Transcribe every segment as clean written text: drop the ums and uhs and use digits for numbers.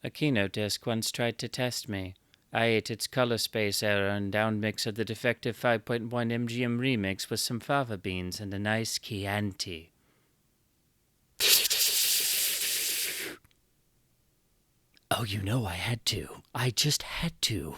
A Kino disc once tried to test me. I ate its color space error and downmix of the defective 5.1 MGM remix with some fava beans and a nice Chianti. Oh, you know I had to. I just had to.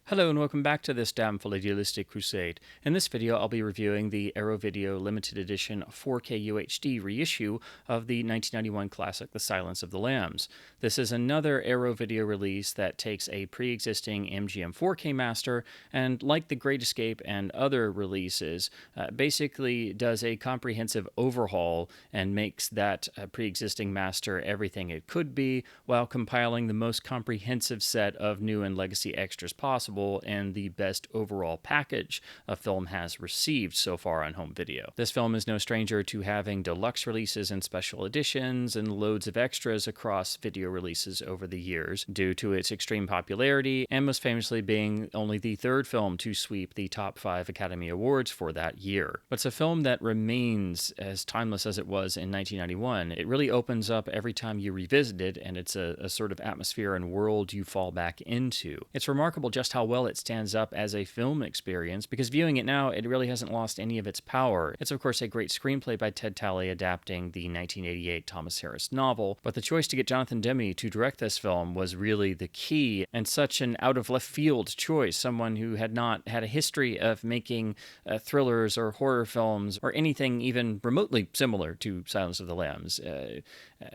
Hello and welcome back to this damn full idealistic crusade. In this video, I'll be reviewing the Arrow Video Limited Edition 4K UHD reissue of the 1991 classic The Silence of the Lambs. This is another Arrow Video release that takes a pre-existing MGM 4K master and, like The Great Escape and other releases, basically does a comprehensive overhaul and makes that pre-existing master everything it could be while compiling the most comprehensive set of new and legacy extras possible and the best overall package a film has received so far on home video. This film is no stranger to having deluxe releases and special editions and loads of extras across video releases over the years due to its extreme popularity and most famously being only the third film to sweep the top 5 Academy Awards for that year. But it's a film that remains as timeless as it was in 1991. It really opens up every time you revisit it, and it's a sort of atmosphere and world you fall back into. It's remarkable just how well it stands up as a film experience, because viewing it now, it really hasn't lost any of its power. It's of course a great screenplay by Ted Talley adapting the 1988 Thomas Harris novel, but the choice to get Jonathan Demme to direct this film was really the key, and such an out-of-left-field choice, someone who had not had a history of making thrillers or horror films or anything even remotely similar to Silence of the Lambs.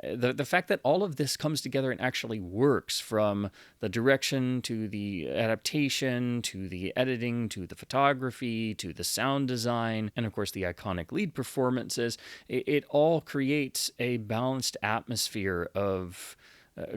The fact that all of this comes together and actually works, from the direction to the adaptation to the editing to the photography to the sound design and of course the iconic lead performances, it all creates a balanced atmosphere of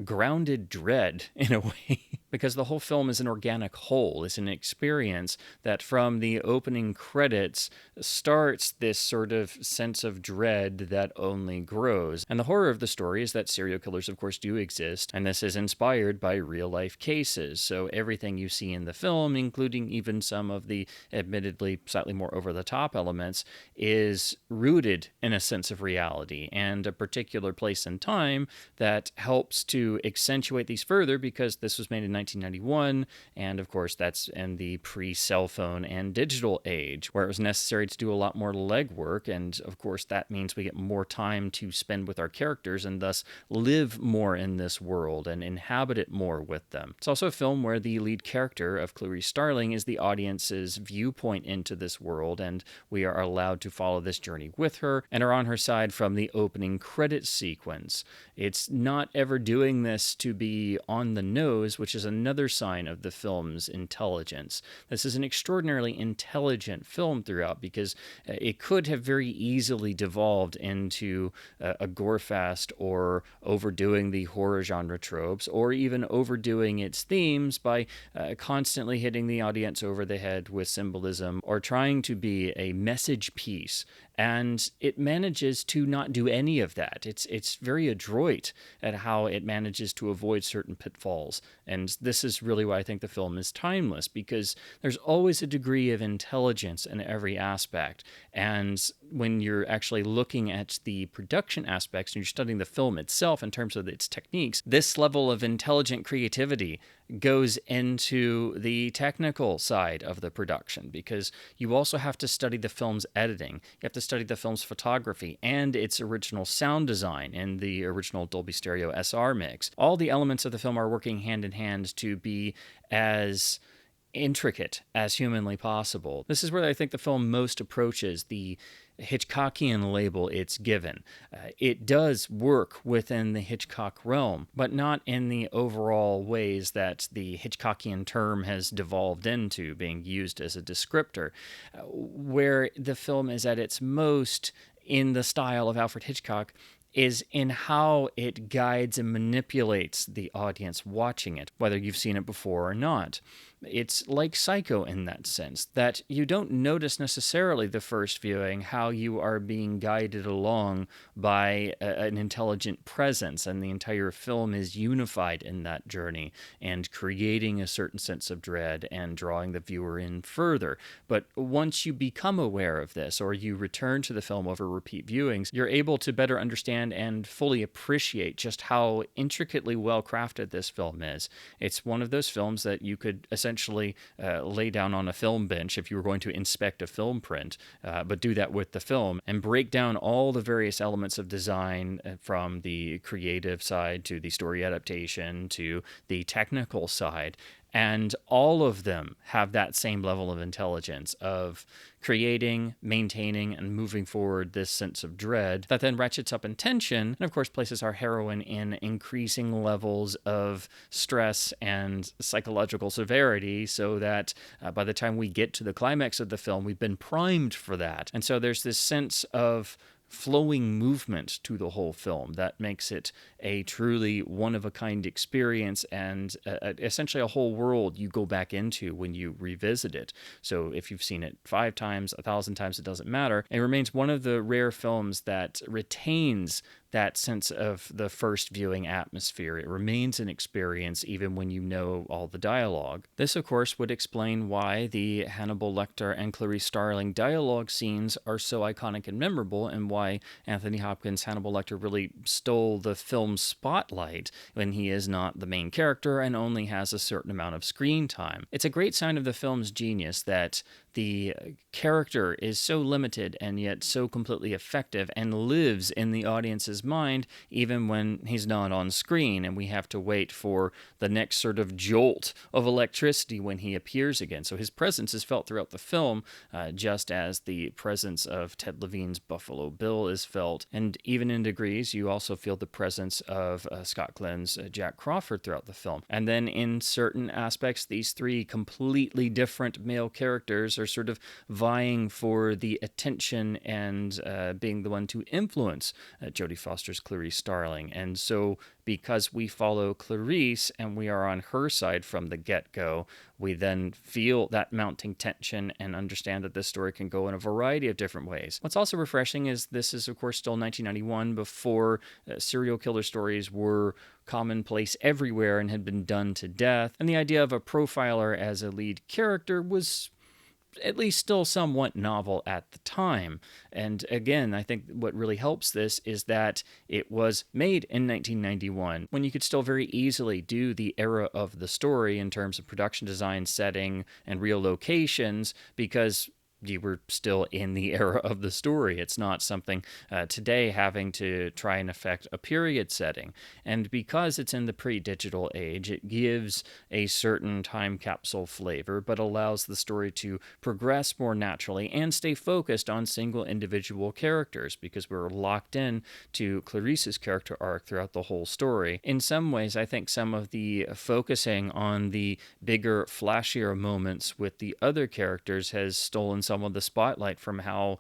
grounded dread in a way, because the whole film is an organic whole. It's an experience that from the opening credits starts this sort of sense of dread that only grows. And the horror of the story is that serial killers of course do exist, and this is inspired by real life cases. So everything you see in the film, including even some of the admittedly slightly more over the top elements, is rooted in a sense of reality and a particular place and time that helps to accentuate these further, because this was made in 1991, and of course that's in the pre-cell phone and digital age, where it was necessary to do a lot more legwork, and of course that means we get more time to spend with our characters and thus live more in this world and inhabit it more with them. It's also a film where the lead character of Clarice Starling is the audience's viewpoint into this world, and we are allowed to follow this journey with her and are on her side from the opening credits sequence. It's not ever doing this to be on the nose, which is another sign of the film's intelligence. This is an extraordinarily intelligent film throughout, because it could have very easily devolved into a gore-fest or overdoing the horror genre tropes, or even overdoing its themes by constantly hitting the audience over the head with symbolism or trying to be a message piece. And it manages to not do any of that. It's very adroit at how it manages to avoid certain pitfalls. And this is really why I think the film is timeless, because there's always a degree of intelligence in every aspect. And when you're actually looking at the production aspects and you're studying the film itself in terms of its techniques, this level of intelligent creativity goes into the technical side of the production, because you also have to study the film's editing. You have to study the film's photography and its original sound design in the original Dolby Stereo SR mix. All the elements of the film are working hand in hand to be as intricate as humanly possible. This is where I think the film most approaches the Hitchcockian label it's given. It does work within the Hitchcock realm, but not in the overall ways that the Hitchcockian term has devolved into, being used as a descriptor. Where the film is at its most in the style of Alfred Hitchcock is in how it guides and manipulates the audience watching it, whether you've seen it before or not. It's like Psycho in that sense, that you don't notice necessarily the first viewing how you are being guided along by an intelligent presence, and the entire film is unified in that journey and creating a certain sense of dread and drawing the viewer in further. But once you become aware of this, or you return to the film over repeat viewings, you're able to better understand understand and fully appreciate just how intricately well crafted this film is. It's one of those films that you could essentially lay down on a film bench if you were going to inspect a film print, but do that with the film and break down all the various elements of design from the creative side to the story adaptation to the technical side. And all of them have that same level of intelligence of creating, maintaining, and moving forward this sense of dread that then ratchets up in tension and, of course, places our heroine in increasing levels of stress and psychological severity so that by the time we get to the climax of the film, we've been primed for that. And so there's this sense of flowing movement to the whole film that makes it a truly one-of-a-kind experience and essentially a whole world you go back into when you revisit it. So if you've seen it 5 times, 1,000 times, it doesn't matter. It remains one of the rare films that retains that sense of the first viewing atmosphere. It remains an experience even when you know all the dialogue. This, of course, would explain why the Hannibal Lecter and Clarice Starling dialogue scenes are so iconic and memorable, and why Anthony Hopkins' Hannibal Lecter really stole the film's spotlight when he is not the main character and only has a certain amount of screen time. It's a great sign of the film's genius that the character is so limited and yet so completely effective and lives in the audience's mind even when he's not on screen, and we have to wait for the next sort of jolt of electricity when he appears again. So his presence is felt throughout the film, just as the presence of Ted Levine's Buffalo Bill is felt. And even in degrees, you also feel the presence of Scott Glenn's Jack Crawford throughout the film. And then in certain aspects, these 3 completely different male characters are sort of vying for the attention and being the one to influence Jodie Foster's Clarice Starling. And so because we follow Clarice and we are on her side from the get-go, we then feel that mounting tension and understand that this story can go in a variety of different ways. What's also refreshing is this is, of course, still 1991, before serial killer stories were commonplace everywhere and had been done to death. And the idea of a profiler as a lead character was at least still somewhat novel at the time. And again, I think what really helps this is that it was made in 1991, when you could still very easily do the era of the story in terms of production design, setting, and real locations, because you were still in the era of the story. It's not something today having to try and affect a period setting. And because it's in the pre-digital age, it gives a certain time capsule flavor, but allows the story to progress more naturally and stay focused on single individual characters, because we're locked in to Clarice's character arc throughout the whole story. In some ways, I think some of the focusing on the bigger, flashier moments with the other characters has stolen some of the spotlight from how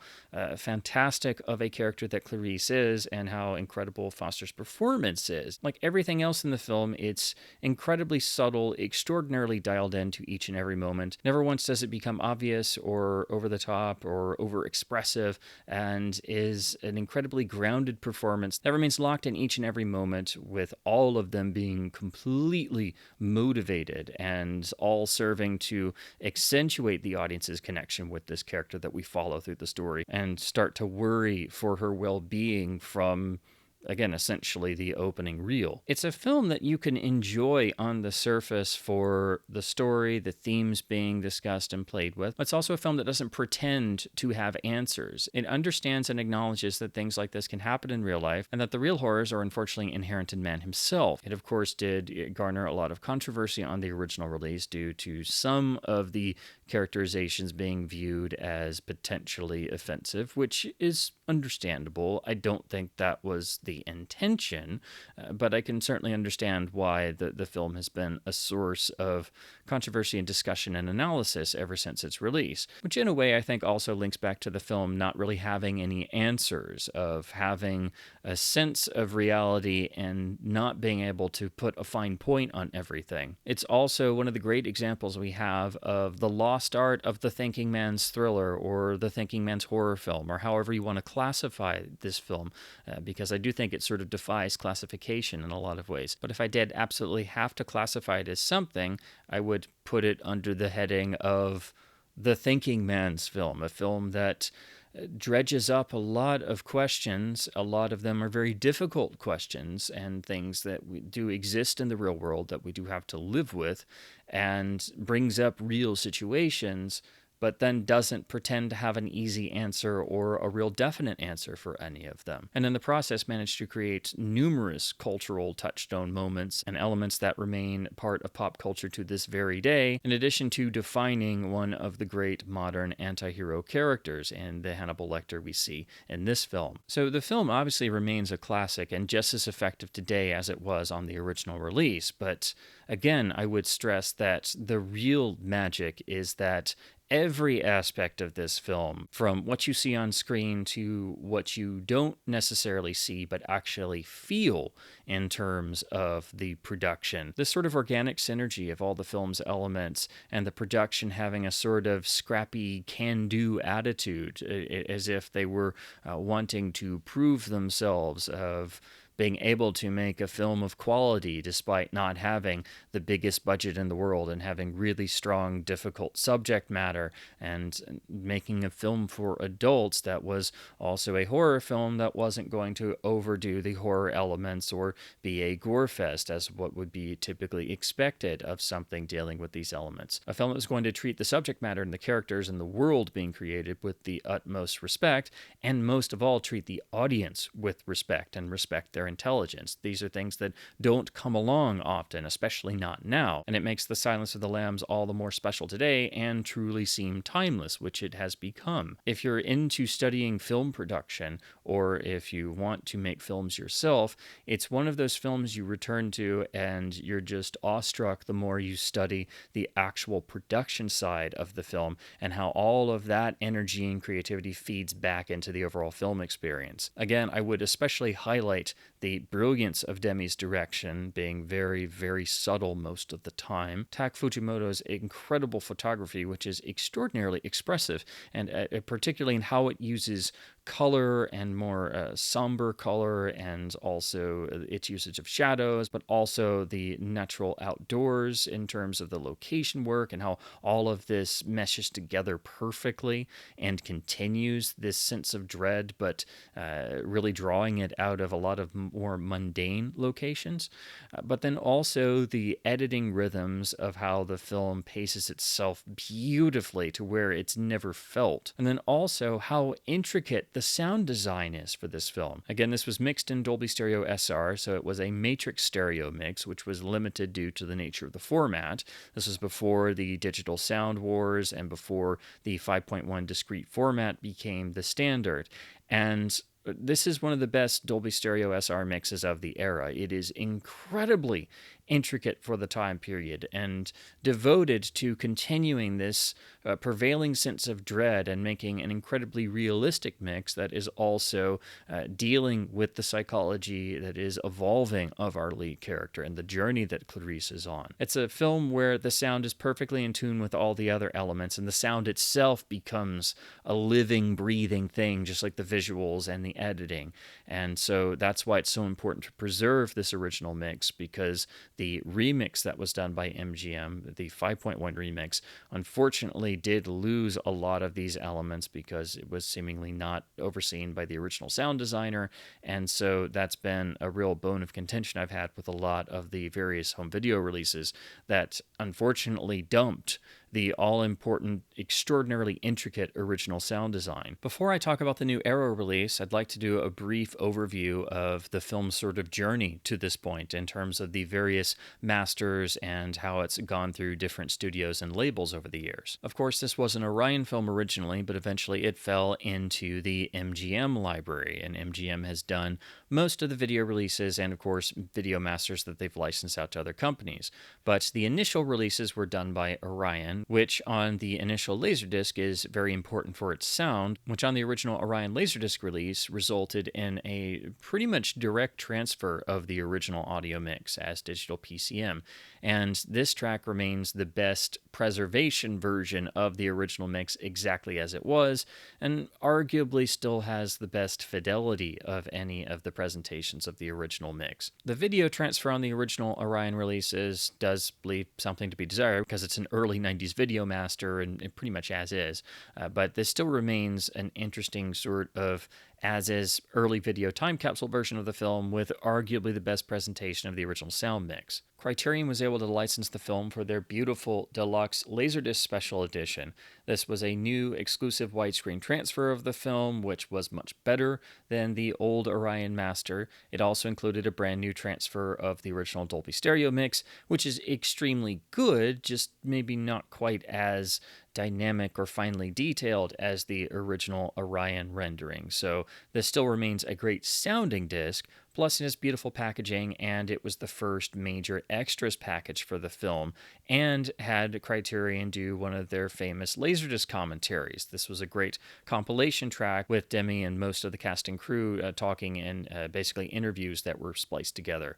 fantastic of a character that Clarice is and how incredible Foster's performance is. Like everything else in the film, it's incredibly subtle, extraordinarily dialed in to each and every moment. Never once does it become obvious or over the top or over expressive, and is an incredibly grounded performance that remains locked in each and every moment, with all of them being completely motivated and all serving to accentuate the audience's connection with this character that we follow through the story and start to worry for her well-being from, again, essentially the opening reel. It's a film that you can enjoy on the surface for the story, the themes being discussed and played with. It's also a film that doesn't pretend to have answers. It understands and acknowledges that things like this can happen in real life, and that the real horrors are unfortunately inherent in man himself. It, of course, did garner a lot of controversy on the original release due to some of the characterizations being viewed as potentially offensive, which is understandable. I don't think that was the intention, but I can certainly understand why the film has been a source of controversy and discussion and analysis ever since its release, which in a way I think also links back to the film not really having any answers, of having a sense of reality and not being able to put a fine point on everything. It's also one of the great examples we have of the lost art of the thinking man's thriller or the thinking man's horror film, or however you want to classify this film, because I do think it sort of defies classification in a lot of ways. But if I did absolutely have to classify it as something, I would put it under the heading of the thinking man's film, a film that dredges up a lot of questions. A lot of them are very difficult questions and things that we do exist in the real world that we do have to live with, and brings up real situations, but then doesn't pretend to have an easy answer or a real definite answer for any of them. And in the process managed to create numerous cultural touchstone moments and elements that remain part of pop culture to this very day, in addition to defining one of the great modern anti-hero characters in the Hannibal Lecter we see in this film. So the film obviously remains a classic and just as effective today as it was on the original release, but again, I would stress that the real magic is that every aspect of this film, from what you see on screen to what you don't necessarily see but actually feel in terms of the production, this sort of organic synergy of all the film's elements and the production having a sort of scrappy can-do attitude, as if they were wanting to prove themselves of being able to make a film of quality despite not having the biggest budget in the world and having really strong, difficult subject matter, and making a film for adults that was also a horror film that wasn't going to overdo the horror elements or be a gore fest as what would be typically expected of something dealing with these elements. A film that was going to treat the subject matter and the characters and the world being created with the utmost respect, and most of all treat the audience with respect and respect their intelligence. These are things that don't come along often, especially not now, and it makes The Silence of the Lambs all the more special today and truly seem timeless, which it has become. If you're into studying film production, or if you want to make films yourself, it's one of those films you return to and you're just awestruck the more you study the actual production side of the film and how all of that energy and creativity feeds back into the overall film experience. Again, I would especially highlight the brilliance of Demi's direction, being very, very subtle most of the time. Tak Fujimoto's incredible photography, which is extraordinarily expressive, and particularly in how it uses color and more somber color, and also its usage of shadows, but also the natural outdoors in terms of the location work and how all of this meshes together perfectly and continues this sense of dread, but really drawing it out of a lot of more mundane locations. But then also the editing rhythms of how the film paces itself beautifully to where it's never felt. And then also how intricate the sound design is for this film. Again, this was mixed in Dolby Stereo SR, so it was a matrix stereo mix, which was limited due to the nature of the format. This was before the digital sound wars and before the 5.1 discrete format became the standard. And this is one of the best Dolby Stereo SR mixes of the era. It is incredibly intricate for the time period and devoted to continuing this prevailing sense of dread and making an incredibly realistic mix that is also dealing with the psychology that is evolving of our lead character and the journey that Clarice is on. It's a film where the sound is perfectly in tune with all the other elements, and the sound itself becomes a living, breathing thing, just like the visuals and the editing. And so that's why it's so important to preserve this original mix, because the remix that was done by MGM, the 5.1 remix, unfortunately did lose a lot of these elements because it was seemingly not overseen by the original sound designer. And so that's been a real bone of contention I've had with a lot of the various home video releases that unfortunately dumped the all-important, extraordinarily intricate original sound design. Before I talk about the new Arrow release, I'd like to do a brief overview of the film's sort of journey to this point in terms of the various masters and how it's gone through different studios and labels over the years. Of course, this was an Orion film originally, but eventually it fell into the MGM library, and MGM has done most of the video releases and, of course, video masters that they've licensed out to other companies. But the initial releases were done by Orion, which on the initial Laserdisc is very important for its sound, which on the original Orion Laserdisc release resulted in a pretty much direct transfer of the original audio mix as digital PCM. And this track remains the best preservation version of the original mix exactly as it was, and arguably still has the best fidelity of any of the presentations of the original mix. The video transfer on the original Orion releases does leave something to be desired because it's an early 90s video master and pretty much as is, but this still remains an interesting sort of as-is early video time capsule version of the film with arguably the best presentation of the original sound mix. Criterion was able to license the film for their beautiful deluxe Laserdisc Special Edition. This was a new exclusive widescreen transfer of the film, which was much better than the old Orion Master. It also included a brand new transfer of the original Dolby Stereo mix, which is extremely good, just maybe not quite as dynamic or finely detailed as the original Orion rendering. So this still remains a great sounding disc, plus it has beautiful packaging, and it was the first major extras package for the film, and had Criterion do one of their famous Laserdisc commentaries. This was a great compilation track with Demi and most of the cast and crew talking in basically interviews that were spliced together.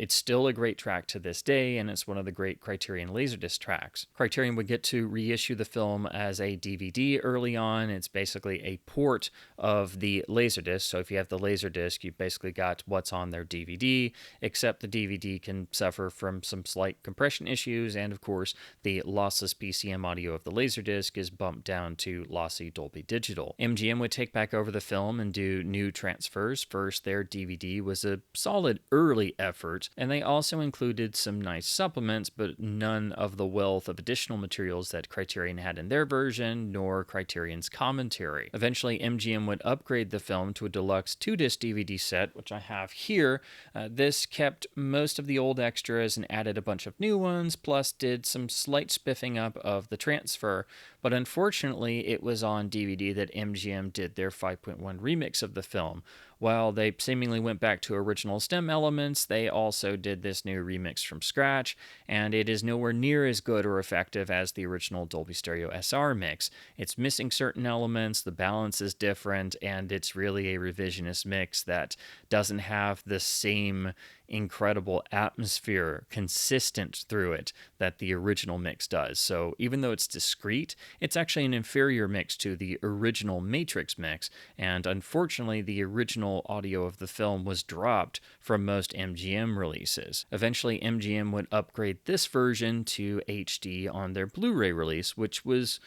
It's still a great track to this day, and it's one of the great Criterion Laserdisc tracks. Criterion would get to reissue the film as a DVD early on. It's basically a port of the Laserdisc, so if you have the Laserdisc, you've basically got what's on their DVD, except the DVD can suffer from some slight compression issues, and of course, the lossless PCM audio of the Laserdisc is bumped down to lossy Dolby Digital. MGM would take back over the film and do new transfers. First, their DVD was a solid early effort, and they also included some nice supplements, but none of the wealth of additional materials that Criterion had in their version, nor Criterion's commentary. Eventually, MGM would upgrade the film to a deluxe 2-disc DVD set, which I have here. This kept most of the old extras and added a bunch of new ones, plus did some slight spiffing up of the transfer, but unfortunately it was on DVD that MGM did their 5.1 remix of the film. While they seemingly went back to original stem elements, they also did this new remix from scratch, and it is nowhere near as good or effective as the original Dolby Stereo SR mix. It's missing certain elements, the balance is different, and it's really a revisionist mix that doesn't have the same incredible atmosphere consistent through it that the original mix does. So even though it's discrete, it's actually an inferior mix to the original Matrix mix, and unfortunately the original audio of the film was dropped from most MGM releases. Eventually MGM would upgrade this version to HD on their Blu-ray release, which was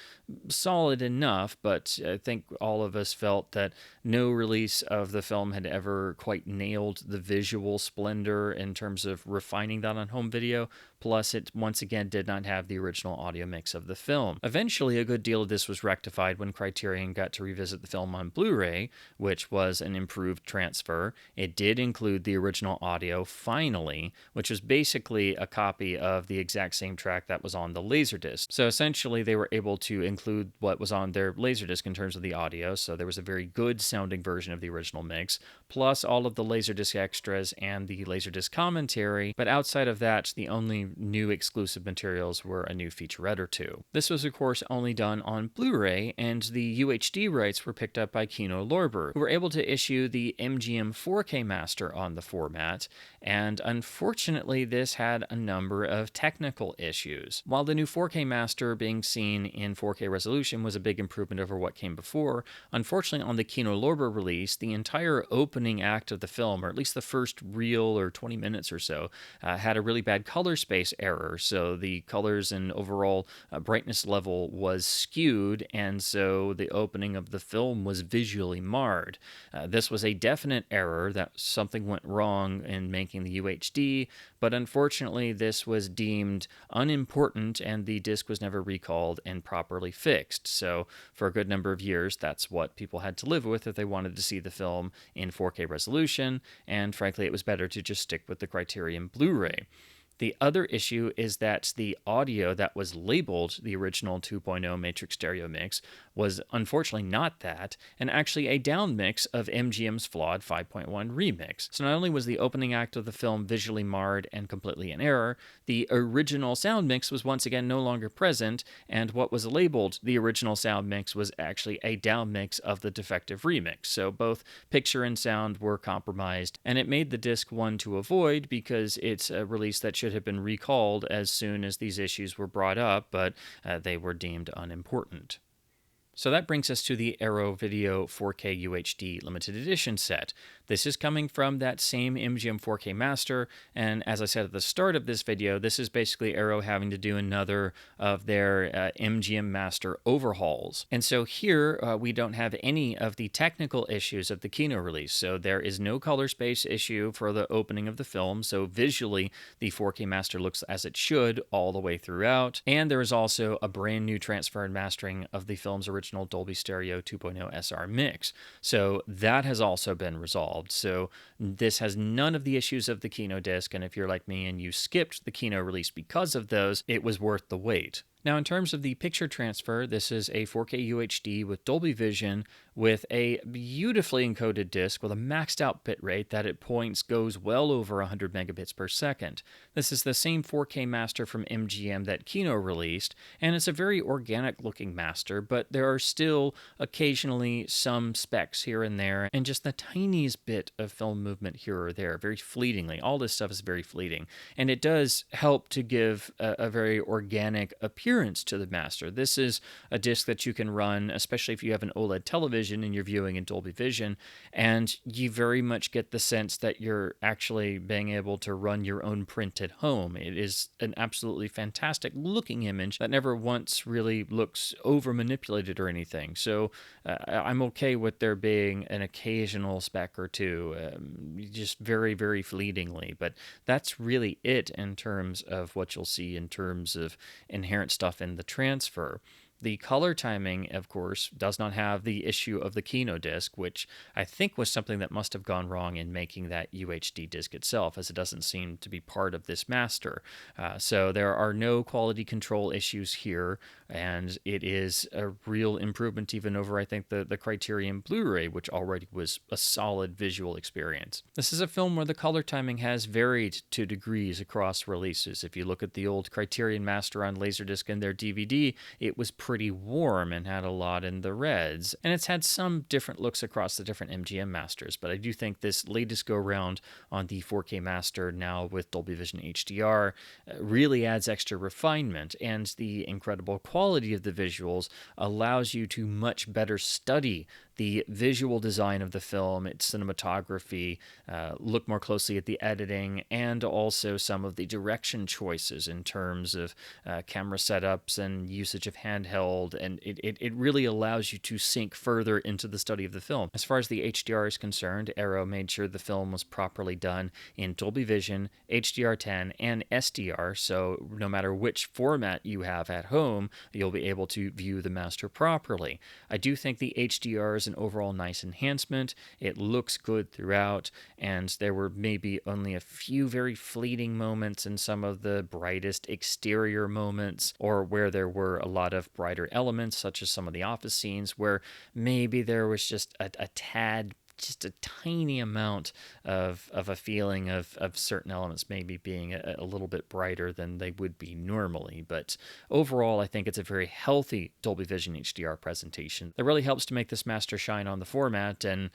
solid enough, but I think all of us felt that no release of the film had ever quite nailed the visual splendor in terms of refining that on home video, plus it once again did not have the original audio mix of the film. Eventually, a good deal of this was rectified when Criterion got to revisit the film on Blu-ray, which was an improved transfer. It did include the original audio, finally, which was basically a copy of the exact same track that was on the Laserdisc. So essentially, they were able to include what was on their Laserdisc in terms of the audio, so there was a very good sounding version of the original mix, plus all of the Laserdisc extras and the Laserdisc commentary, but outside of that, the only new exclusive materials were a new featurette or two. This was, of course, only done on Blu-ray, and the UHD rights were picked up by Kino Lorber, who were able to issue the MGM 4K master on the format, and unfortunately, this had a number of technical issues. While the new 4K master being seen in 4K resolution was a big improvement over what came before, unfortunately, on the Kino Lorber release, the entire opening act of the film, or at least the first reel or 20 minutes or so, had a really bad color space error, so the colors and overall brightness level was skewed, and so the opening of the film was visually marred. This was a definite error, that something went wrong in making the UHD, but unfortunately this was deemed unimportant and the disc was never recalled and properly fixed. So for a good number of years, that's what people had to live with if they wanted to see the film in 4K resolution, and frankly it was better to just stick with the Criterion Blu-ray. The other issue is that the audio that was labeled the original 2.0 Matrix Stereo mix was unfortunately not that, and actually a down mix of MGM's flawed 5.1 remix. So not only was the opening act of the film visually marred and completely in error, the original sound mix was once again no longer present, and what was labeled the original sound mix was actually a down mix of the defective remix. So both picture and sound were compromised, and it made the disc one to avoid because it's a release that should have been recalled as soon as these issues were brought up, but they were deemed unimportant. So that brings us to the Arrow Video 4K UHD limited edition set. This is coming from that same MGM 4K master, and as I said at the start of this video, this is basically Arrow having to do another of their MGM master overhauls. And so here we don't have any of the technical issues of the Kino release. So there is no color space issue for the opening of the film, so visually the 4K master looks as it should all the way throughout. And there is also a brand new transfer and mastering of the film's original Dolby Stereo 2.0 SR mix. So that has also been resolved. So this has none of the issues of the Kino disc, and if you're like me and you skipped the Kino release because of those, it was worth the wait. Now, in terms of the picture transfer, this is a 4K UHD with Dolby Vision with a beautifully encoded disc with a maxed out bitrate that at points goes well over 100 megabits per second. This is the same 4K master from MGM that Kino released, and it's a very organic looking master, but there are still occasionally some specks here and there, and just the tiniest bit of film movement here or there, very fleetingly. All this stuff is very fleeting, and it does help to give a very organic appearance to the master. This is a disc that you can run, especially if you have an OLED television and you're viewing in Dolby Vision, and you very much get the sense that you're actually being able to run your own print at home. It is an absolutely fantastic looking image that never once really looks over manipulated or anything. So I'm okay with there being an occasional speck or two, just very, very fleetingly, but that's really it in terms of what you'll see in terms of inherent stuff in the transfer. The color timing, of course, does not have the issue of the Kino disc, which I think was something that must have gone wrong in making that UHD disc itself, as it doesn't seem to be part of this master. So there are no quality control issues here, and it is a real improvement even over, I think, the Criterion Blu-ray, which already was a solid visual experience. This is a film where the color timing has varied to degrees across releases. If you look at the old Criterion master on Laserdisc and their DVD, it was pretty warm and had a lot in the reds, and it's had some different looks across the different MGM masters, but I do think this latest go round on the 4K master now with Dolby Vision HDR really adds extra refinement, and the incredible quality of the visuals allows you to much better study the visual design of the film, its cinematography, look more closely at the editing, and also some of the direction choices in terms of camera setups and usage of handheld, and it really allows you to sink further into the study of the film. As far as the HDR is concerned, Arrow made sure the film was properly done in Dolby Vision, HDR10, and SDR, so no matter which format you have at home, you'll be able to view the master properly. I do think the HDR is an overall nice enhancement. It looks good throughout, and there were maybe only a few very fleeting moments in some of the brightest exterior moments, or where there were a lot of brighter elements, such as some of the office scenes, where maybe there was just a tad, just a tiny amount of a feeling of certain elements maybe being a little bit brighter than they would be normally. But overall, I think it's a very healthy Dolby Vision HDR presentation that really helps to make this master shine on the format and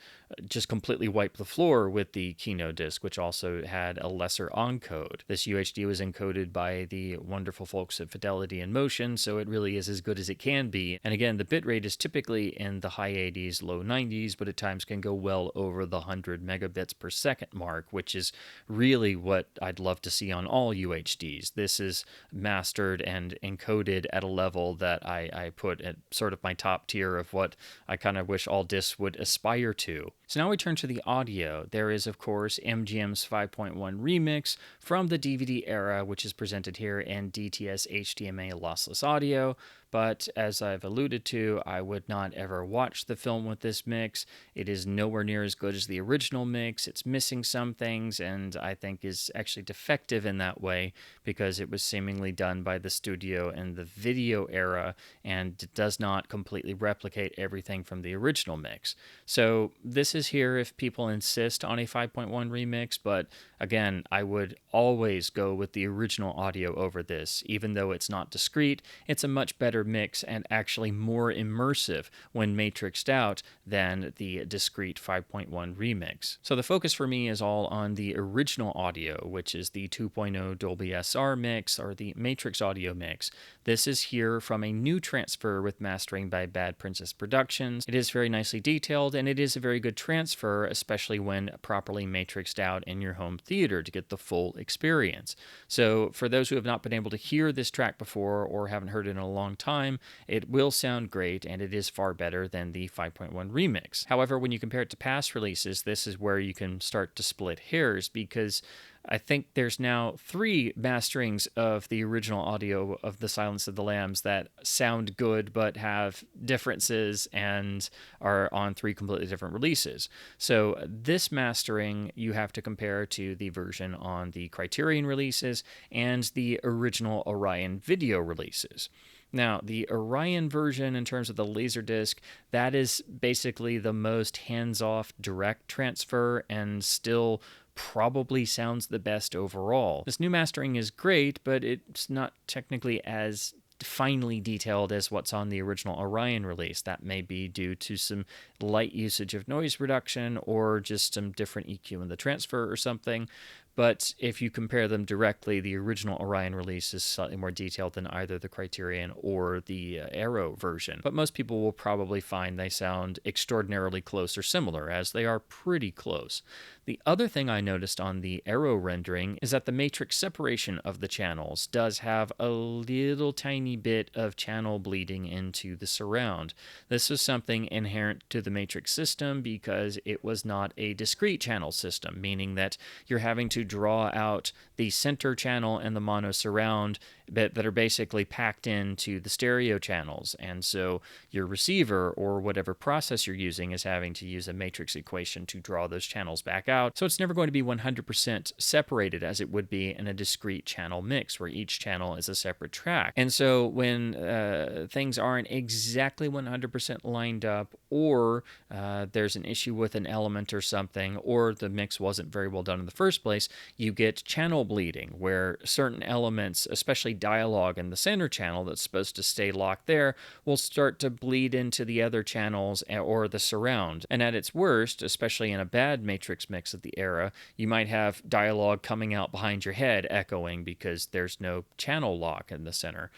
just completely wipe the floor with the Kino disc, which also had a lesser encode. This UHD was encoded by the wonderful folks at Fidelity and Motion, so it really is as good as it can be. And again, the bitrate is typically in the high 80s, low 90s, but at times can go well over the 100 megabits per second mark, which is really what I'd love to see on all UHDs. This is mastered and encoded at a level that I put at sort of my top tier of what I kind of wish all discs would aspire to. So now we turn to the audio. There is, of course, MGM's 5.1 remix from the DVD era, which is presented here in DTS HDMA lossless audio. But as I've alluded to, I would not ever watch the film with this mix. It is nowhere near as good as the original mix. It's missing some things, and I think is actually defective in that way because it was seemingly done by the studio in the video era and does not completely replicate everything from the original mix. So this is here if people insist on a 5.1 remix, but again, I would always go with the original audio over this. Even though it's not discrete, it's a much better mix and actually more immersive when matrixed out than the discrete 5.1 remix. So the focus for me is all on the original audio, which is the 2.0 Dolby SR mix or the Matrix audio mix. This is here from a new transfer with mastering by Bad Princess Productions. It is very nicely detailed, and it is a very good transfer, especially when properly matrixed out in your home theater to get the full experience. So for those who have not been able to hear this track before or haven't heard it in a long time, it will sound great, and it is far better than the 5.1 remix. However, when you compare it to past releases, this is where you can start to split hairs, because I think there's now 3 masterings of the original audio of The Silence of the Lambs that sound good but have differences and are on 3 completely different releases. So this mastering you have to compare to the version on the Criterion releases and the original Orion video releases. Now, the Orion version, in terms of the Laserdisc, that is basically the most hands-off direct transfer and still probably sounds the best overall. This new mastering is great, but it's not technically as finely detailed as what's on the original Orion release. That may be due to some light usage of noise reduction or just some different EQ in the transfer or something. But if you compare them directly, the original Orion release is slightly more detailed than either the Criterion or the Arrow version. But most people will probably find they sound extraordinarily close or similar, as they are pretty close. The other thing I noticed on the Arrow rendering is that the matrix separation of the channels does have a little tiny bit of channel bleeding into the surround. This was something inherent to the matrix system because it was not a discrete channel system, meaning that you're having to draw out the center channel and the mono surround that are basically packed into the stereo channels. And so your receiver or whatever process you're using is having to use a matrix equation to draw those channels back out. So it's never going to be 100% separated as it would be in a discrete channel mix where each channel is a separate track. And so when things aren't exactly 100% lined up, or there's an issue with an element or something, or the mix wasn't very well done in the first place, you get channel bleeding where certain elements, especially dialogue in the center channel that's supposed to stay locked there, will start to bleed into the other channels or the surround. And at its worst, especially in a bad matrix mix of the era, you might have dialogue coming out behind your head echoing because there's no channel lock in the center.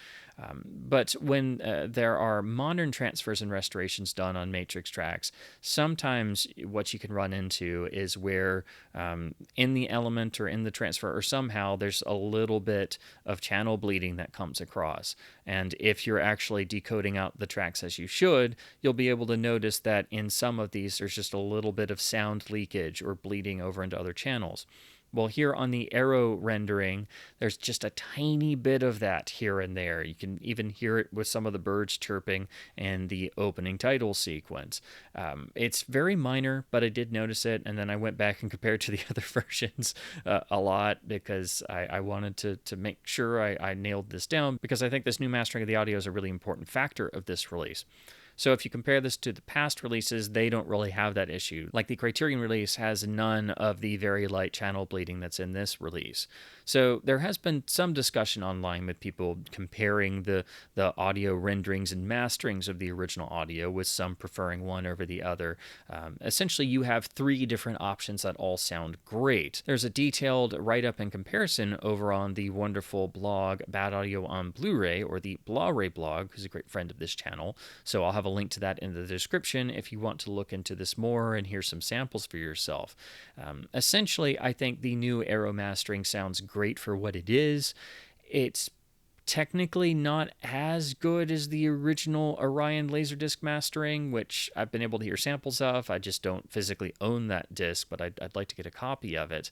But when there are modern transfers and restorations done on matrix tracks, sometimes what you can run into is where in the element or in the transfer or somehow there's a little bit of channel bleeding that comes across. And if you're actually decoding out the tracks as you should, you'll be able to notice that in some of these there's just a little bit of sound leakage or bleeding over into other channels. Well, here on the Arrow rendering, there's just a tiny bit of that here and there. You can even hear it with some of the birds chirping in the opening title sequence. It's very minor, but I did notice it, and then I went back and compared to the other versions a lot because I wanted to make sure I nailed this down, because I think this new mastering of the audio is a really important factor of this release. So if you compare this to the past releases, they don't really have that issue. Like the Criterion release has none of the very light channel bleeding that's in this release. So there has been some discussion online with people comparing the audio renderings and masterings of the original audio, with some preferring one over the other. Essentially, you have 3 different options that all sound great. There's a detailed write-up and comparison over on the wonderful blog Bad Audio on Blu-ray, or the blu-ray blog, who's a great friend of this channel. So I'll have a link to that in the description if you want to look into this more and hear some samples for yourself. Essentially, I think the new Arrow mastering sounds great for what it is. It's technically not as good as the original Orion Laserdisc mastering, which I've been able to hear samples of. I just don't physically own that disc, but I'd like to get a copy of it.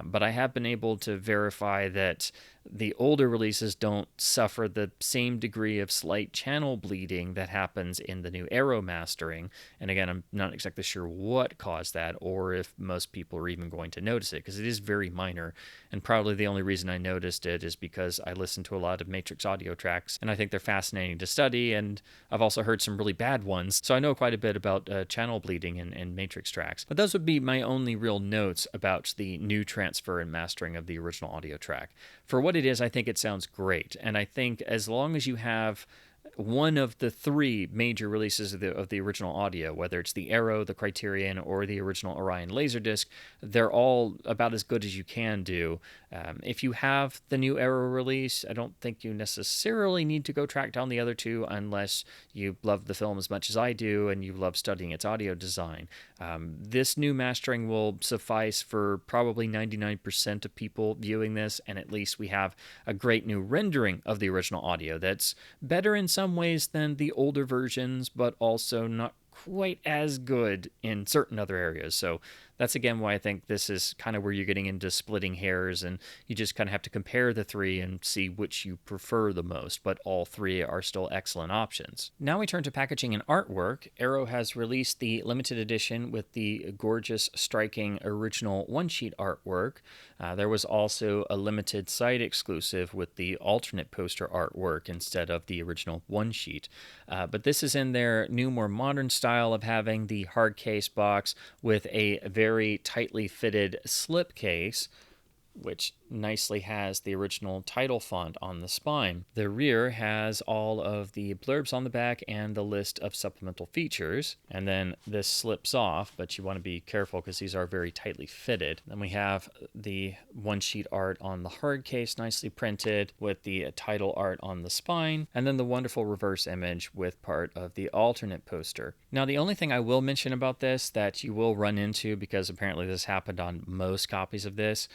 But I have been able to verify that the older releases don't suffer the same degree of slight channel bleeding that happens in the new Arrow mastering. And again, I'm not exactly sure what caused that, or if most people are even going to notice it, because it is very minor. And probably the only reason I noticed it is because I listened to a lot of Matrix audio tracks, and I think they're fascinating to study, and I've also heard some really bad ones, so I know quite a bit about channel bleeding in Matrix tracks. But those would be my only real notes about the new transfer and mastering of the original audio track. For what it is, I think it sounds great, and I think as long as you have one of the three major releases of the original audio, whether it's the Arrow, the Criterion, or the original Orion Laserdisc. They're all about as good as you can do. If you have the new Arrow release, I don't think you necessarily need to go track down the other two unless you love the film as much as I do and you love studying its audio design. This new mastering will suffice for probably 99% of people viewing this, and at least we have a great new rendering of the original audio that's better in some ways than the older versions, but also not quite as good in certain other areas. So that's again why I think this is kind of where you're getting into splitting hairs, and you just kind of have to compare the three and see which you prefer the most, but all three are still excellent options. Now we turn to packaging and artwork. Arrow has released the limited edition with the gorgeous, striking original one-sheet artwork. There was also a limited site exclusive with the alternate poster artwork instead of the original one-sheet. But this is in their new, more modern style of having the hard case box with a very tightly fitted slip case, which nicely has the original title font on the spine. The rear has all of the blurbs on the back and the list of supplemental features, and then this slips off, but you want to be careful because these are very tightly fitted. Then we have the one-sheet art on the hard case, nicely printed with the title art on the spine, and then the wonderful reverse image with part of the alternate poster. Now, the only thing I will mention about this that you will run into, because apparently this happened on most copies of this,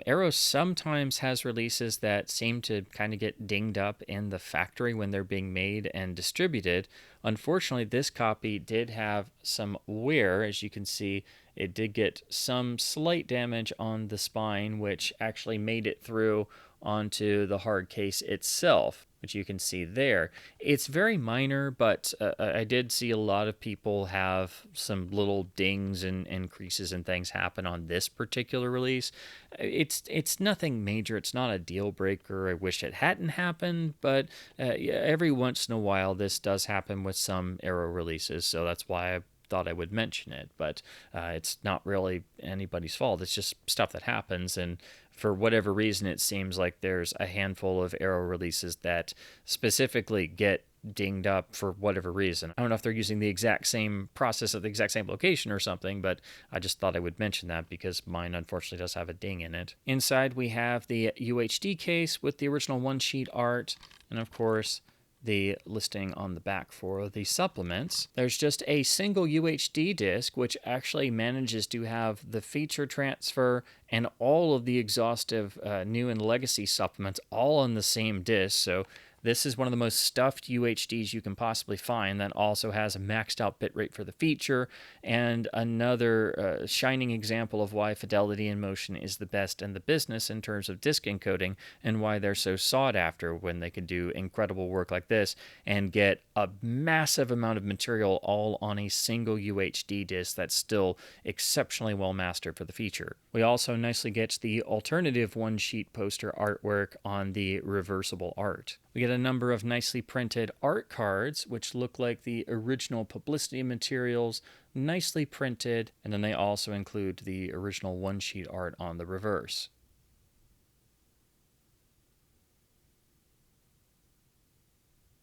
Arrow sometimes has releases that seem to kind of get dinged up in the factory when they're being made and distributed. Unfortunately, this copy did have some wear. As you can see, it did get some slight damage on the spine, which actually made it through onto the hard case itself, which you can see there. It's very minor, but I did see a lot of people have some little dings and creases and things happen on this particular release. It's nothing major. It's not a deal breaker. I wish it hadn't happened, but every once in a while this does happen with some Arrow releases, so that's why I thought I would mention it. But it's not really anybody's fault. It's just stuff that happens, and for whatever reason, it seems like there's a handful of Arrow releases that specifically get dinged up for whatever reason. I don't know if they're using the exact same process at the exact same location or something, but I just thought I would mention that because mine unfortunately does have a ding in it. Inside we have the UHD case with the original one-sheet art, and of course the listing on the back for the supplements. There's just a single UHD disc, which actually manages to have the feature transfer and all of the exhaustive new and legacy supplements all on the same disc. So this is one of the most stuffed UHDs you can possibly find that also has a maxed out bitrate for the feature, and another shining example of why Fidelity in Motion is the best in the business in terms of disc encoding, and why they're so sought after when they can do incredible work like this and get a massive amount of material all on a single UHD disc that's still exceptionally well mastered for the feature. We also nicely get the alternative one-sheet poster artwork on the reversible art. We get a number of nicely printed art cards, which look like the original publicity materials, nicely printed, and then they also include the original one-sheet art on the reverse.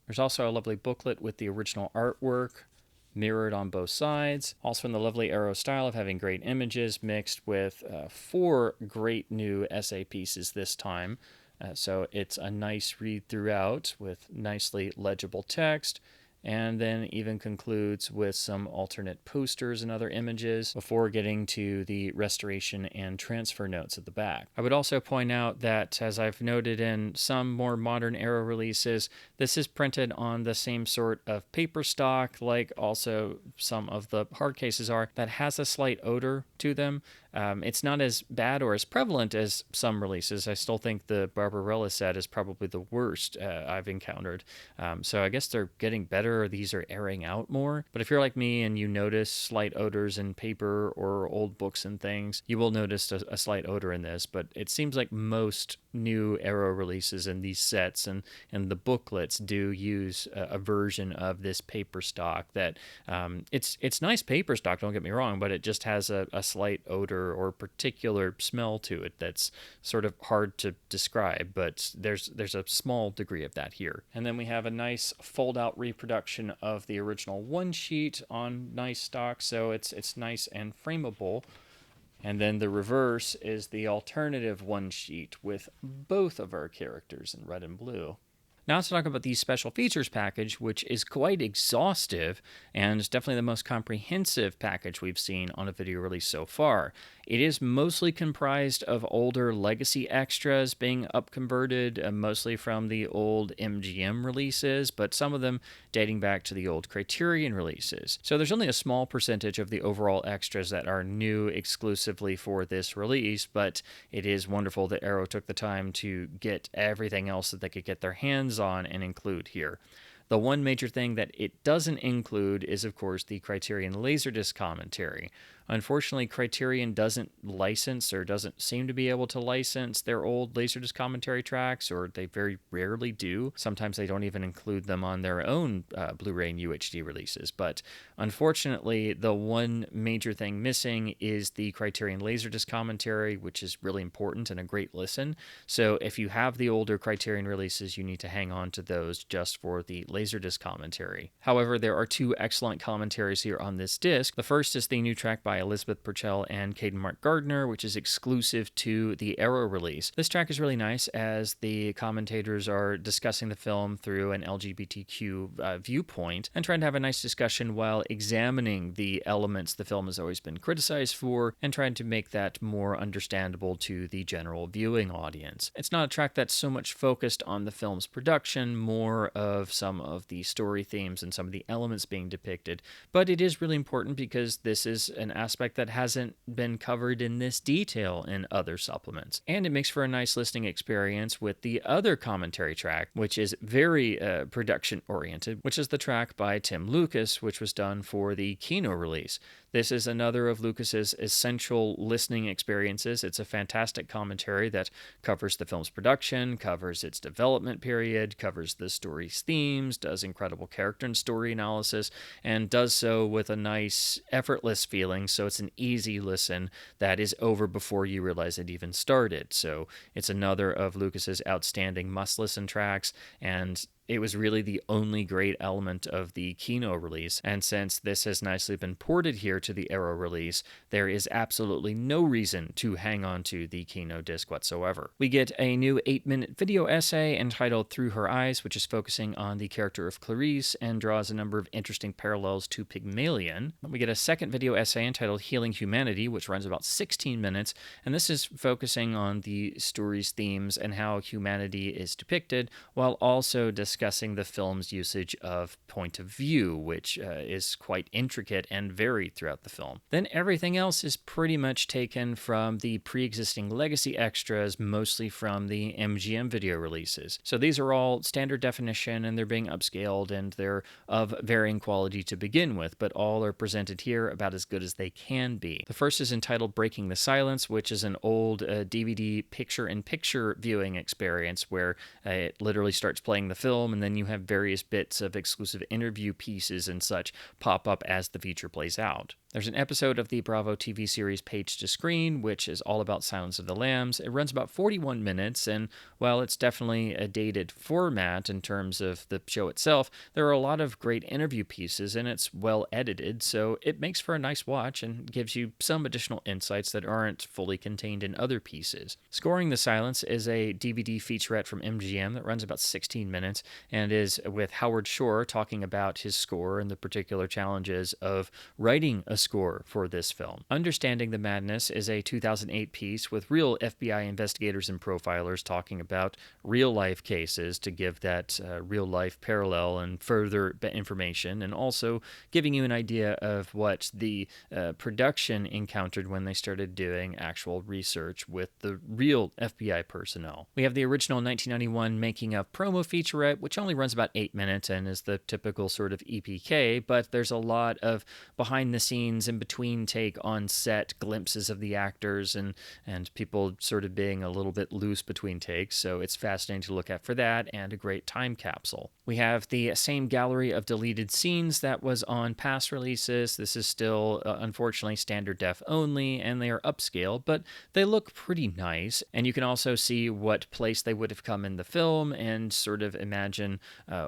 There's also a lovely booklet with the original artwork mirrored on both sides. Also in the lovely Arrow style of having great images mixed with 4 great new essay pieces this time. So it's a nice read throughout with nicely legible text, and then even concludes with some alternate posters and other images before getting to the restoration and transfer notes at the back. I would also point out that, as I've noted in some more modern Arrow releases, this is printed on the same sort of paper stock, like also some of the hard cases are, that has a slight odor to them. It's not as bad or as prevalent as some releases. I still think the Barbarella set is probably the worst I've encountered. So I guess they're getting better, or these are airing out more. But if you're like me and you notice slight odors in paper or old books and things, you will notice a slight odor in this. But it seems like most new Arrow releases in these sets and the booklets do use a version of this paper stock that it's nice paper stock, don't get me wrong, but it just has a slight odor flavor or particular smell to it that's sort of hard to describe, but there's a small degree of that here. And then we have a nice fold-out reproduction of the original one sheet on nice stock, so it's nice and frameable. And then the reverse is the alternative one sheet with both of our characters in red and blue. Now let's talk about the special features package, which is quite exhaustive and definitely the most comprehensive package we've seen on a video release so far. It is mostly comprised of older legacy extras being upconverted, mostly from the old MGM releases, but some of them dating back to the old Criterion releases. So there's only a small percentage of the overall extras that are new exclusively for this release, but it is wonderful that Arrow took the time to get everything else that they could get their hands on and include here. The one major thing that it doesn't include is, of course, the Criterion Laserdisc commentary. Unfortunately, Criterion doesn't license or doesn't seem to be able to license their old Laserdisc commentary tracks, or they very rarely do. Sometimes they don't even include them on their own Blu-ray and UHD releases. But unfortunately, the one major thing missing is the Criterion Laserdisc commentary, which is really important and a great listen. So if you have the older Criterion releases, you need to hang on to those just for the Laserdisc commentary. However, there are two excellent commentaries here on this disc. The first is the new track by Elizabeth Purcell and Caden Mark Gardner, which is exclusive to the Arrow release. This track is really nice as the commentators are discussing the film through an LGBTQ viewpoint and trying to have a nice discussion while examining the elements the film has always been criticized for and trying to make that more understandable to the general viewing audience. It's not a track that's so much focused on the film's production, more of some of the story themes and some of the elements being depicted, but it is really important because this is an aspect that hasn't been covered in this detail in other supplements. And it makes for a nice listening experience with the other commentary track, which is very production oriented, which is the track by Tim Lucas, which was done for the Kino release. This is another of Lucas's essential listening experiences. It's a fantastic commentary that covers the film's production, covers its development period, covers the story's themes, does incredible character and story analysis, and does so with a nice, effortless feeling, so it's an easy listen that is over before you realize it even started. So it's another of Lucas's outstanding must-listen tracks, and it was really the only great element of the Kino release, and since this has nicely been ported here to the Arrow release, there is absolutely no reason to hang on to the Kino disc whatsoever. We get a new 8-minute video essay entitled Through Her Eyes, which is focusing on the character of Clarice and draws a number of interesting parallels to Pygmalion. We get a second video essay entitled Healing Humanity, which runs about 16 minutes, and this is focusing on the story's themes and how humanity is depicted, while also discussing the film's usage of point of view, which is quite intricate and varied throughout the film. Then everything else is pretty much taken from the pre-existing legacy extras, mostly from the MGM video releases. So these are all standard definition and they're being upscaled and they're of varying quality to begin with, but all are presented here about as good as they can be. The first is entitled Breaking the Silence, which is an old DVD picture-in-picture viewing experience where it literally starts playing the film and then you have various bits of exclusive interview pieces and such pop up as the feature plays out. There's an episode of the Bravo TV series Page to Screen, which is all about Silence of the Lambs. It runs about 41 minutes, and while it's definitely a dated format in terms of the show itself, there are a lot of great interview pieces, and it's well edited, so it makes for a nice watch and gives you some additional insights that aren't fully contained in other pieces. Scoring the Silence is a DVD featurette from MGM that runs about 16 minutes, and is with Howard Shore talking about his score and the particular challenges of writing a score for this film. Understanding the Madness is a 2008 piece with real FBI investigators and profilers talking about real-life cases to give that real-life parallel and further information, and also giving you an idea of what the production encountered when they started doing actual research with the real FBI personnel. We have the original 1991 making of promo featurette, which only runs about 8 minutes and is the typical sort of EPK, but there's a lot of behind the scenes and between take on set glimpses of the actors and people sort of being a little bit loose between takes, so it's fascinating to look at for that, and a great time capsule. We have the same gallery of deleted scenes that was on past releases. This is still, unfortunately, standard def only, and they are upscale, but they look pretty nice, and you can also see what place they would have come in the film and sort of imagine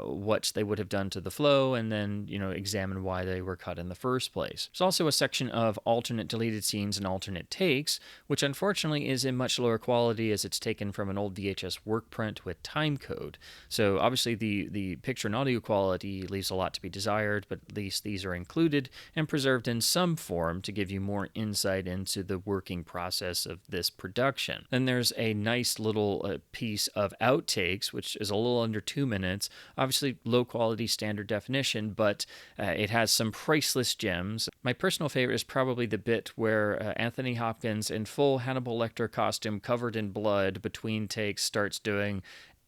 what they would have done to the flow, and then, examine why they were cut in the first place. There's also a section of alternate deleted scenes and alternate takes, which unfortunately is in much lower quality as it's taken from an old VHS work print with time code. So obviously the picture and audio quality leaves a lot to be desired, but at least these are included and preserved in some form to give you more insight into the working process of this production. Then there's a nice little piece of outtakes, which is a little under 2 minutes. Obviously low quality standard definition, but it has some priceless gems. My personal favorite is probably the bit where Anthony Hopkins, in full Hannibal Lecter costume covered in blood between takes, starts doing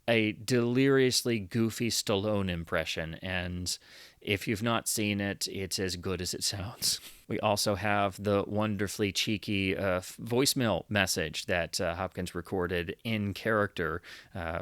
a deliriously goofy Stallone impression, and if you've not seen it, it's as good as it sounds. We also have the wonderfully cheeky voicemail message that Hopkins recorded in character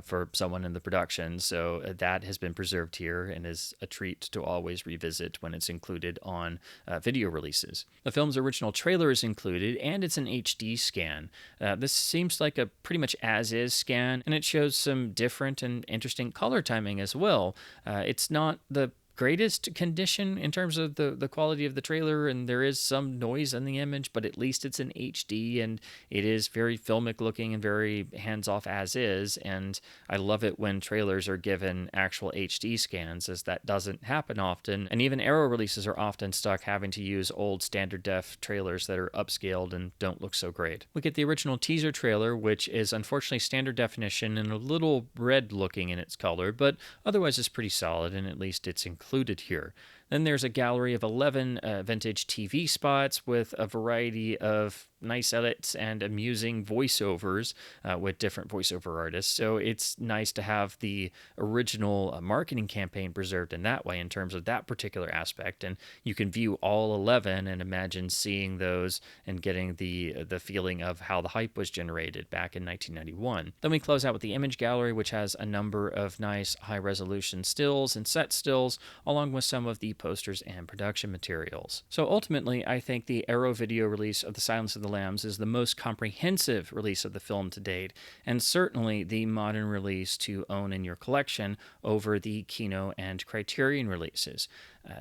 for someone in the production. So that has been preserved here and is a treat to always revisit when it's included on video releases. The film's original trailer is included, and it's an HD scan. This seems like a pretty much as-is scan, and it shows some different and interesting color timing as well. It's not the greatest condition in terms of the quality of the trailer, and there is some noise in the image, but at least it's in HD and it is very filmic looking and very hands-off as is, and I love it when trailers are given actual HD scans, as that doesn't happen often, and even Arrow releases are often stuck having to use old standard def trailers that are upscaled and don't look so great. We get the original teaser trailer, which is unfortunately standard definition and a little red looking in its color, but otherwise is pretty solid, and at least it's included here. Then there's a gallery of 11 vintage TV spots with a variety of nice edits and amusing voiceovers with different voiceover artists. So it's nice to have the original marketing campaign preserved in that way in terms of that particular aspect. And you can view all 11 and imagine seeing those and getting the feeling of how the hype was generated back in 1991. Then we close out with the image gallery, which has a number of nice high-resolution stills and set stills, along with some of the posters and production materials. So ultimately, I think the Arrow video release of The Silence of the Lambs is the most comprehensive release of the film to date, and certainly the modern release to own in your collection over the Kino and Criterion releases.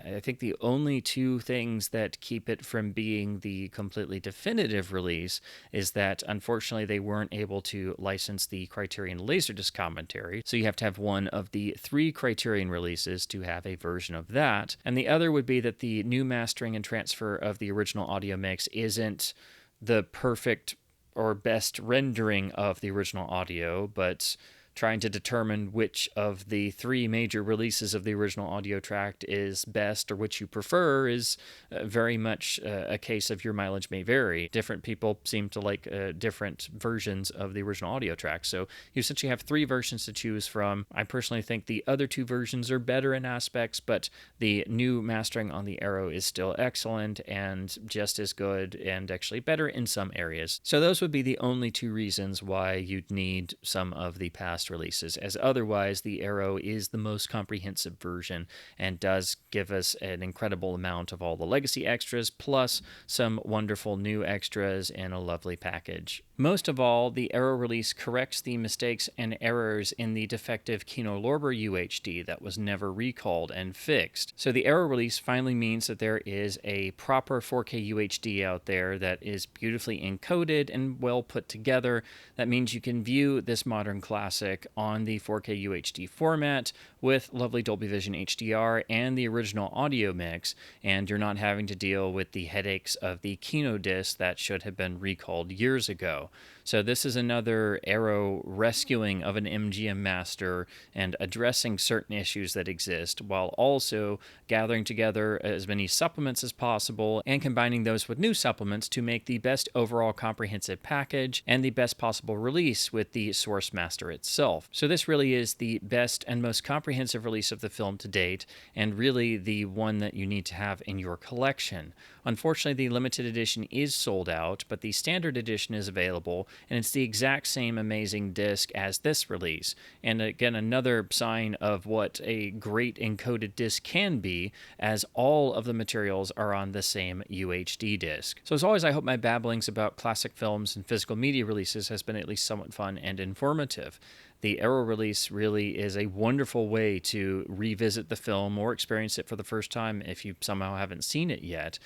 I think the only two things that keep it from being the completely definitive release is that, unfortunately, they weren't able to license the Criterion Laserdisc commentary, so you have to have one of the 3 Criterion releases to have a version of that, and the other would be that the new mastering and transfer of the original audio mix isn't the perfect or best rendering of the original audio, but trying to determine which of the 3 major releases of the original audio track is best or which you prefer is very much a case of your mileage may vary. Different people seem to like different versions of the original audio track, so you essentially have 3 versions to choose from. I personally think the other 2 versions are better in aspects, but the new mastering on the Arrow is still excellent and just as good, and actually better in some areas. So those would be the only 2 reasons why you'd need some of the past releases, as otherwise the Arrow is the most comprehensive version and does give us an incredible amount of all the legacy extras, plus some wonderful new extras in a lovely package. Most of all, the Arrow release corrects the mistakes and errors in the defective Kino Lorber UHD that was never recalled and fixed. So the Arrow release finally means that there is a proper 4K UHD out there that is beautifully encoded and well put together. That means you can view this modern classic on the 4K UHD format with lovely Dolby Vision HDR and the original audio mix, and you're not having to deal with the headaches of the Kino disc that should have been recalled years ago. So this is another Arrow rescuing of an MGM master and addressing certain issues that exist, while also gathering together as many supplements as possible and combining those with new supplements to make the best overall comprehensive package and the best possible release with the source master itself. So this really is the best and most comprehensive release of the film to date, and really the one that you need to have in your collection. Unfortunately, the limited edition is sold out, but the standard edition is available, and it's the exact same amazing disc as this release. And again, another sign of what a great encoded disc can be, as all of the materials are on the same UHD disc. So as always, I hope my babblings about classic films and physical media releases has been at least somewhat fun and informative. The Arrow release really is a wonderful way to revisit the film or experience it for the first time if you somehow haven't seen it yet.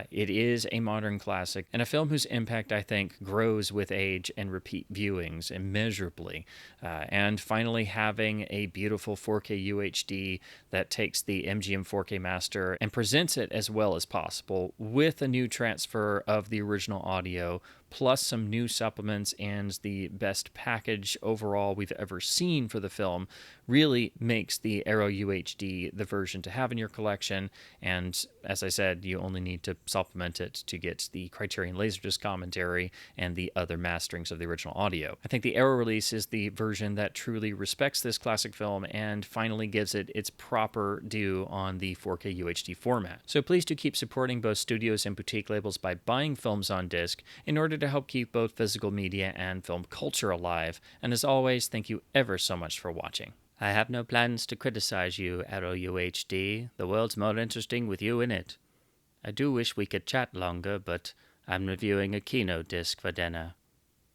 It is a modern classic and a film whose impact, I think, grows with age and repeat viewings immeasurably. And finally, having a beautiful 4K UHD that takes the MGM 4K master and presents it as well as possible with a new transfer of the original audio, plus some new supplements and the best package overall we've ever seen for the film, really makes the Arrow UHD the version to have in your collection. And as I said, you only need to supplement it to get the Criterion Laserdisc commentary and the other masterings of the original audio. I think the Arrow release is the version that truly respects this classic film and finally gives it its proper due on the 4K UHD format. So please do keep supporting both studios and boutique labels by buying films on disc in order to help keep both physical media and film culture alive. And as always, thank you ever so much for watching. I have no plans to criticize you, Arrow UHD. The world's more interesting with you in it. I do wish we could chat longer, but I'm reviewing a Kino disc for dinner.